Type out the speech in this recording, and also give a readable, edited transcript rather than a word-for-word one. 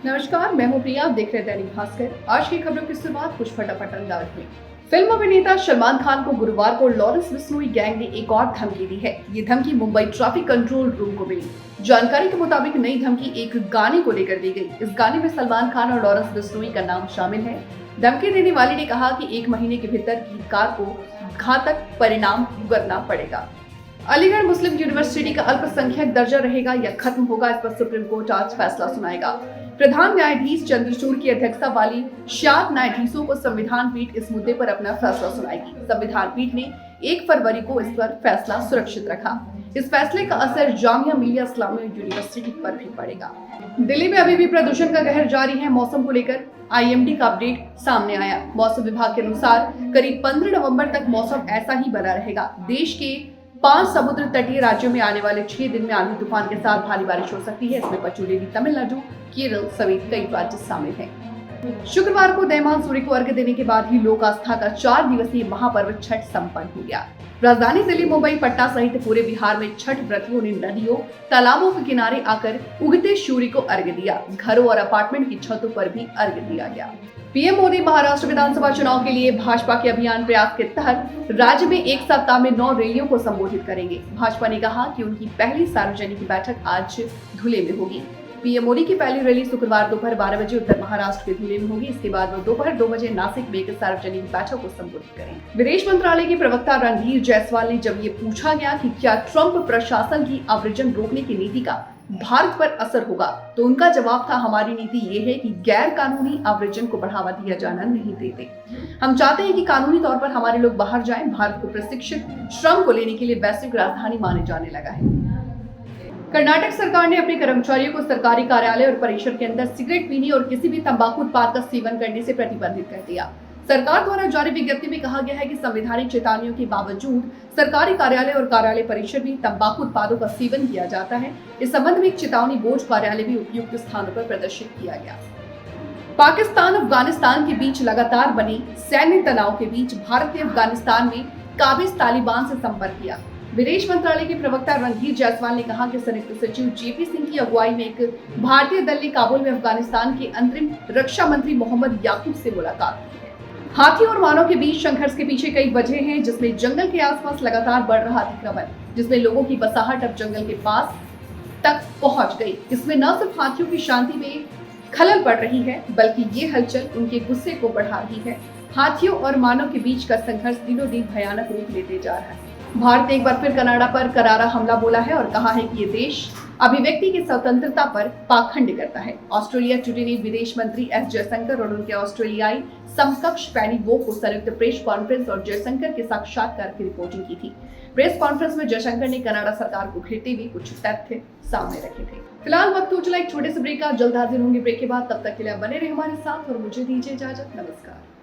नमस्कार, मैं हूं प्रिया। आप देख रहे हैं दैनिक भास्कर। आज की खबरों की शुरुआत कुछ फटाफट अंदाज में। फिल्म अभिनेता सलमान खान को गुरुवार को लॉरेंस बिश्नोई गैंग ने एक और धमकी दी है। ये धमकी मुंबई ट्रैफिक कंट्रोल रूम को मिली। जानकारी के मुताबिक नई धमकी एक गाने को लेकर दी गई। इस गाने में सलमान खान और लॉरेंस बिश्नोई का नाम शामिल है। धमकी देने वाले ने कहा कि 1 महीने के भीतर गीतकार को घातक परिणाम भुगतना पड़ेगा। अलीगढ़ मुस्लिम यूनिवर्सिटी का अल्पसंख्यक दर्जा रहेगा या खत्म होगा, इस पर सुप्रीम कोर्ट आज फैसला सुनाएगा। प्रधान न्यायाधीश चंद्रचूड़ की अध्यक्षता वाली 7 न्यायाधीशों को संविधान पीठ इस मुद्दे पर अपना फैसला सुनाएगी। संविधान पीठ ने 1 फरवरी को इस पर फैसला सुरक्षित रखा। इस फैसले का असर जामिया मिलिया इस्लामिया यूनिवर्सिटी पर भी पड़ेगा। दिल्ली में अभी भी प्रदूषण का कहर जारी है। मौसम को लेकर IMD का अपडेट सामने आया। मौसम विभाग के अनुसार करीब 15 नवंबर तक मौसम ऐसा ही बना रहेगा। देश के 5 समुद्र तटीय राज्यों में आने वाले 6 दिन में आंधी तूफान के साथ भारी बारिश हो सकती है। इसमें पचुडेरी, तमिलनाडु, केरल समेत कई राज्य शामिल हैं। शुक्रवार को दैमान सूर्य को अर्घ्य देने के बाद ही लोक आस्था का 4 दिवसीय महापर्व छठ संपन्न हो गया। राजधानी दिल्ली, मुंबई, पटना सहित पूरे बिहार में छठ व्रतियों ने नदियों, तालाबों के किनारे आकर उगते सूर्य को अर्घ्य दिया। घरों और अपार्टमेंट की छतों पर भी अर्घ्य दिया गया। पीएम मोदी महाराष्ट्र विधानसभा चुनाव के लिए भाजपा के अभियान प्रयास के तहत राज्य में एक सप्ताह में 9 रैलियों को संबोधित करेंगे। भाजपा ने कहा कि उनकी पहली सार्वजनिक बैठक आज धुले में होगी। पीएम मोदी की पहली रैली शुक्रवार दोपहर 12 बजे उत्तर महाराष्ट्र के धुले में होगी। इसके बाद वो दोपहर 2 बजे नासिक में एक सार्वजनिक बैठक को संबोधित करेंगे। विदेश मंत्रालय के प्रवक्ता रणधीर जायसवाल ने जब ये पूछा गया कि क्या ट्रंप प्रशासन की आव्रजन रोकने की नीति का भारत पर असर होगा, तो उनका जवाब था, हमारी नीति ये है कि गैर कानूनी आव्रजन को बढ़ावा दिया जाना नहीं देते। हम चाहते हैं कि कानूनी तौर पर हमारे लोग बाहर जाएं। भारत को प्रशिक्षित श्रम को लेने के लिए वैश्विक राजधानी माने जाने लगा है। कर्नाटक सरकार ने अपने कर्मचारियों को सरकारी कार्यालय और परिसर के अंदर सिगरेट पीने और किसी भी तंबाकू उत्पाद का सेवन करने से प्रतिबंधित कर दिया। सरकार द्वारा जारी विज्ञप्ति में कहा गया है कि संवैधानिक चेतावनियों के बावजूद सरकारी कार्यालय और कार्यालय परिसर में तंबाकू उत्पादों का सेवन किया जाता है। इस संबंध में एक चेतावनी बोर्ड कार्यालय भी उपयुक्त स्थानों पर प्रदर्शित किया गया। पाकिस्तान अफगानिस्तान के बीच लगातार बने सैन्य तनाव के बीच भारत ने अफगानिस्तान में काबिज तालिबान से संपर्क किया। विदेश मंत्रालय के प्रवक्ता रणधीर जायसवाल ने कहा कि संयुक्त सचिव JP सिंह की अगुवाई में एक भारतीय दल ने काबुल में अफगानिस्तान के अंतरिम रक्षा मंत्री मोहम्मद याकूब से मुलाकात की है। हाथी और मानव के बीच संघर्ष के पीछे कई वजह हैं, जिसमें जंगल के आसपास लगातार बढ़ रहा अतिक्रमण, जिसमें लोगों की बसाहट अब जंगल के पास तक पहुंच गई। इसमें न सिर्फ हाथियों की शांति में खलल पड़ रही है, बल्कि ये हलचल उनके गुस्से को बढ़ा रही है। हाथियों और मानव के बीच का संघर्ष दिनों दिन भयानक रूप लेते जा रहा है। भारत ने एक बार फिर कनाडा पर करारा हमला बोला है और कहा है कि ये देश अभिव्यक्ति की स्वतंत्रता पर पाखंड करता है। ऑस्ट्रेलिया टुडे ने विदेश मंत्री एस जयशंकर और उनके ऑस्ट्रेलियाई समकक्ष पैनी वो को संयुक्त प्रेस कॉन्फ्रेंस और जयशंकर के साक्षात्कार की रिपोर्टिंग की थी। प्रेस कॉन्फ्रेंस में जयशंकर ने कनाडा सरकार को घेरते हुए कुछ तथ्य सामने रखे थे। फिलहाल वक्त हो चला एक छोटे से ब्रेक का। जल्द हाजिर होंगे ब्रेक के बाद। तब तक के लिए बने रहे हमारे साथ और मुझे दीजिए इजाजत। नमस्कार।